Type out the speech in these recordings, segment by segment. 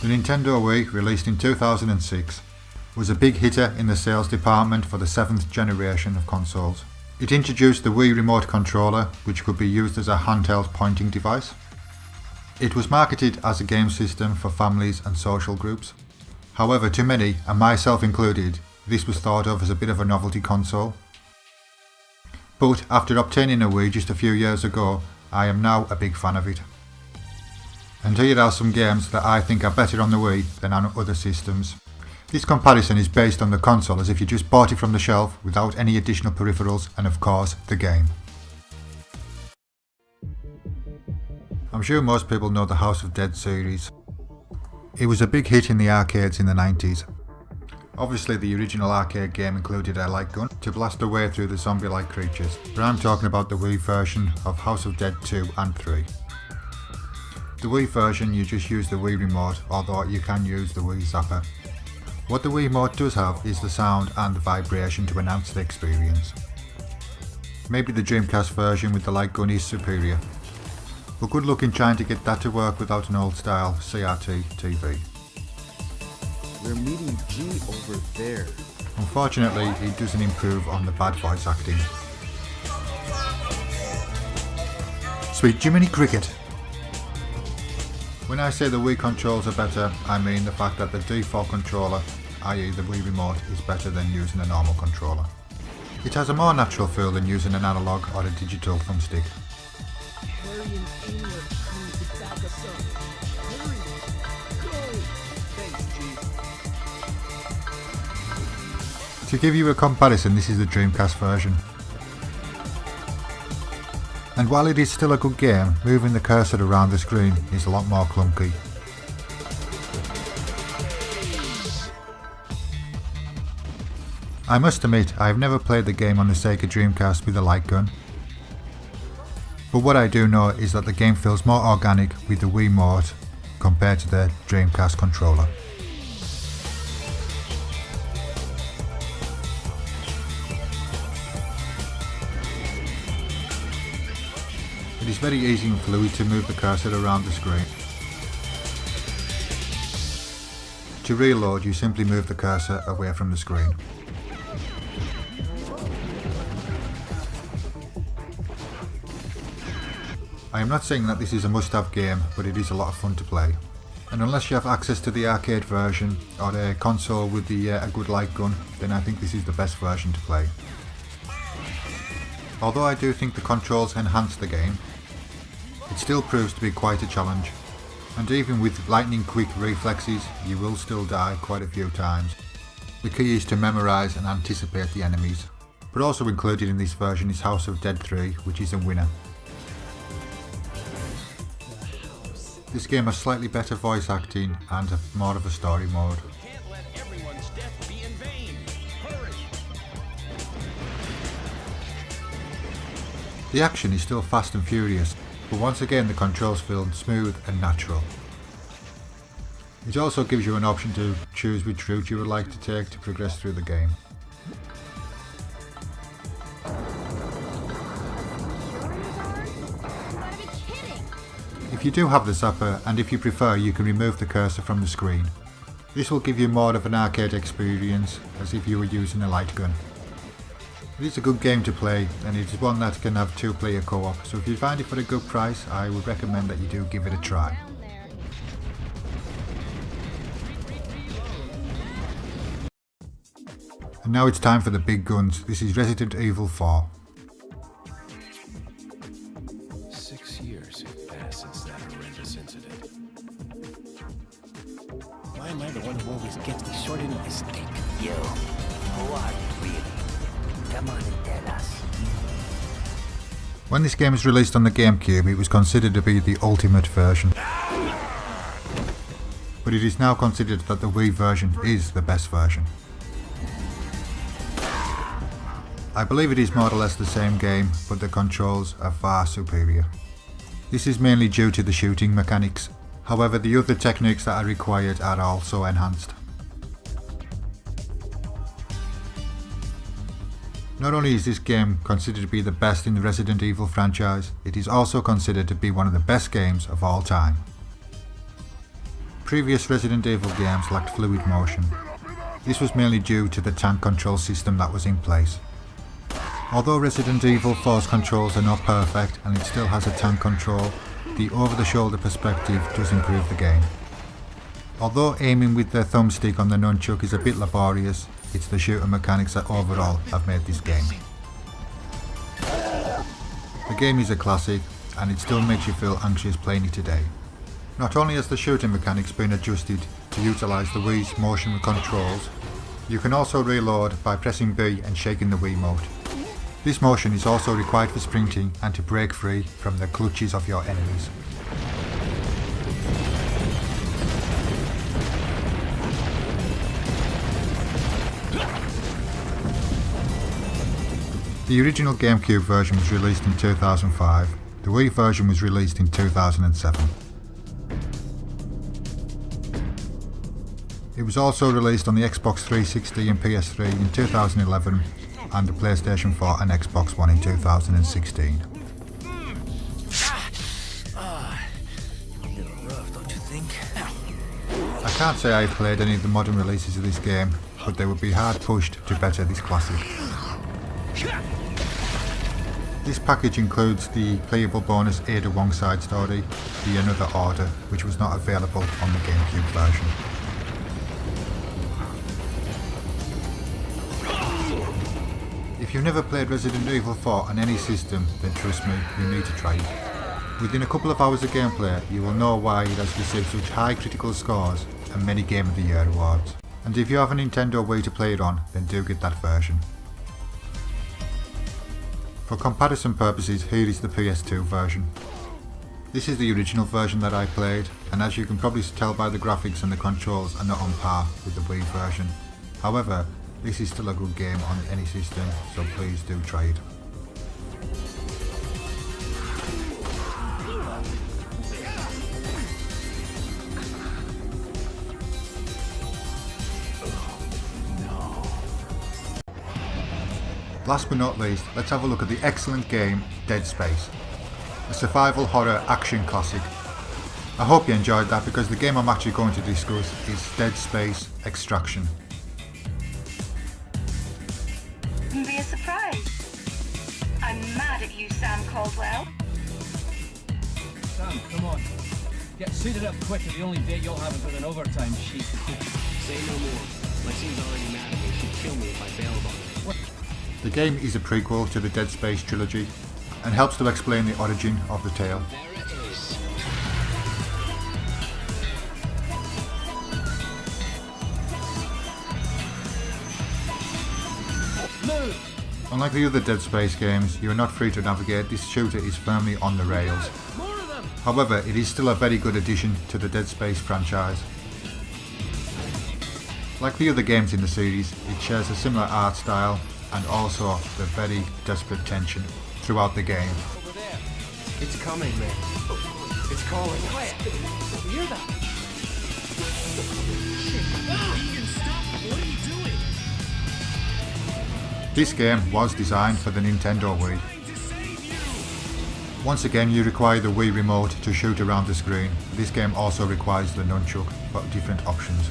The Nintendo Wii, released in 2006, was a big hitter in the sales department for the 7th generation of consoles. It introduced the Wii remote controller, which could be used as a handheld pointing device. It was marketed as a game system for families and social groups. However, to many, and myself included, this was thought of as a bit of a novelty console. But after obtaining a Wii just a few years ago, I am now a big fan of it. And here are some games that I think are better on the Wii than on other systems. This comparison is based on the console as if you just bought it from the shelf without any additional peripherals and of course the game. I'm sure most people know the House of Dead series. It was a big hit in the arcades in the 90s. Obviously the original arcade game included a light gun to blast away through the zombie-like creatures, but I'm talking about the Wii version of House of Dead 2 and 3. The Wii version, you just use the Wii remote, although you can use the Wii zapper. What the Wii remote does have is the sound and the vibration to enhance the experience. Maybe the Dreamcast version with the light gun is superior, but good luck in trying to get that to work without an old style CRT TV. We're meeting G over there. Unfortunately, it doesn't improve on the bad voice acting. Sweet Jiminy Cricket! When I say the Wii controls are better, I mean the fact that the default controller, i.e. the Wii remote, is better than using a normal controller. It has a more natural feel than using an analog or a digital thumbstick. To give you a comparison, this is the Dreamcast version. And while it is still a good game, moving the cursor around the screen is a lot more clunky. I must admit, I have never played the game on the Sega Dreamcast with a light gun. But what I do know is that the game feels more organic with the Wii remote compared to the Dreamcast controller. It is very easy and fluid to move the cursor around the screen. To reload, you simply move the cursor away from the screen. I am not saying that this is a must-have game, but it is a lot of fun to play. And unless you have access to the arcade version or a console with a good light gun, then I think this is the best version to play. Although I do think the controls enhance the game, it still proves to be quite a challenge, and even with lightning quick reflexes you will still die quite a few times. The key is to memorise and anticipate the enemies, but also included in this version is House of Dead 3, which is a winner. This game has slightly better voice acting and more of a story mode. The action is still fast and furious, but once again the controls feel smooth and natural. It also gives you an option to choose which route you would like to take to progress through the game. If you do have the zapper, and if you prefer, you can remove the cursor from the screen. This will give you more of an arcade experience, as if you were using a light gun. It is a good game to play, and it is one that can have two-player co-op, so if you find it for a good price, I would recommend that you do give it a try. And now it's time for the big guns. This is Resident Evil 4. 6 years have passed since that horrendous incident. Why am I the one who always gets the short end of the stick? Yo, who are you really? Come on and tell us. When this game was released on the GameCube, it was considered to be the ultimate version. But it is now considered that the Wii version is the best version. I believe it is more or less the same game, but the controls are far superior. This is mainly due to the shooting mechanics. However, the other techniques that are required are also enhanced. Not only is this game considered to be the best in the Resident Evil franchise, it is also considered to be one of the best games of all time. Previous Resident Evil games lacked fluid motion. This was mainly due to the tank control system that was in place. Although Resident Evil 4's controls are not perfect and it still has a tank control, the over-the-shoulder perspective does improve the game. Although aiming with the thumbstick on the nunchuck is a bit laborious, it's the shooter mechanics that overall have made this game. The game is a classic and it still makes you feel anxious playing it today. Not only has the shooting mechanics been adjusted to utilise the Wii's motion controls, you can also reload by pressing B and shaking the Wiimote. This motion is also required for sprinting and to break free from the clutches of your enemies. The original GameCube version was released in 2005. The Wii version was released in 2007. It was also released on the Xbox 360 and PS3 in 2011 and the PlayStation 4 and Xbox One in 2016. A little rough, don't you think? I can't say I've played any of the modern releases of this game, but they would be hard pushed to better this classic. This package includes the playable bonus Ada Wong side story, The Another Order, which was not available on the GameCube version. If you've never played Resident Evil 4 on any system, then trust me, you need to try it. Within a couple of hours of gameplay, you will know why it has received such high critical scores and many Game of the Year awards. And if you have a Nintendo Wii to play it on, then do get that version. For comparison purposes, here is the PS2 version. This is the original version that I played, and as you can probably tell by the graphics and the controls are not on par with the Wii version. However, this is still a good game on any system, so please do try it. Last but not least, let's have a look at the excellent game Dead Space, a survival horror action classic. I hope you enjoyed that because the game I'm actually going to discuss is Dead Space Extraction. Be a surprise. I'm mad at you, Sam Caldwell. Sam, come on. Get suited up quick or the only date you'll have is with an overtime sheet. Say no more. My team's already mad at me. She'd kill me if I bailed on her. What? The game is a prequel to the Dead Space trilogy and helps to explain the origin of the tale. There it is. Move! Unlike the other Dead Space games, you are not free to navigate. This shooter is firmly on the rails. More of them! However, it is still a very good addition to the Dead Space franchise. Like the other games in the series, it shares a similar art style and also the very desperate tension throughout the game. Over there. It's coming, man. It's calling. Quiet! You hear that? This game was designed for the Nintendo Wii. Once again, you require the Wii remote to shoot around the screen. This game also requires the nunchuck for different options.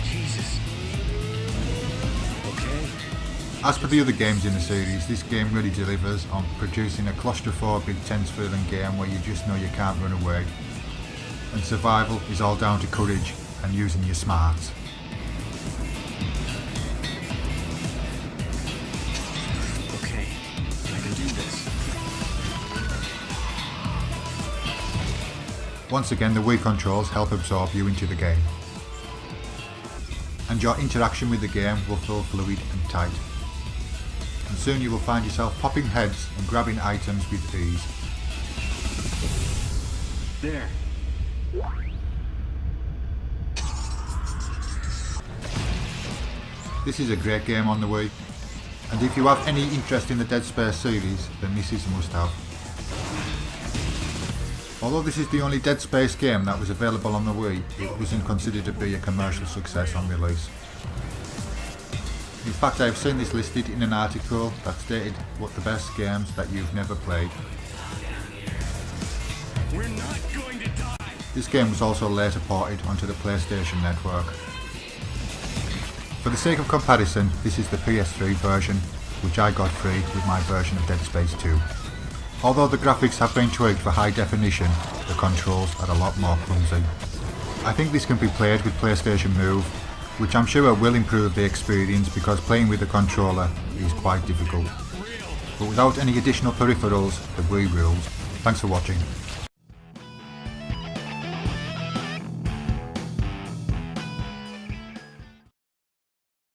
Jesus. Okay. As for the other games in the series, this game really delivers on producing a claustrophobic, tense-feeling game where you just know you can't run away. And survival is all down to courage and using your smarts. Okay. I can do this. Once again, the Wii controls help absorb you into the game. And your interaction with the game will feel fluid and tight. And soon you will find yourself popping heads and grabbing items with ease. There. This is a great game on the Wii, and if you have any interest in the Dead Space series, then this is a must-have. Although this is the only Dead Space game that was available on the Wii, it wasn't considered to be a commercial success on release. In fact, I've seen this listed in an article that stated what the best games that you've never played. We're not going to die! This game was also later ported onto the PlayStation Network. For the sake of comparison, this is the PS3 version, which I got free with my version of Dead Space 2. Although the graphics have been tweaked for high definition, the controls are a lot more clumsy. I think this can be played with PlayStation Move, which I'm sure will improve the experience because playing with the controller is quite difficult. But without any additional peripherals, the Wii rules. Thanks for watching.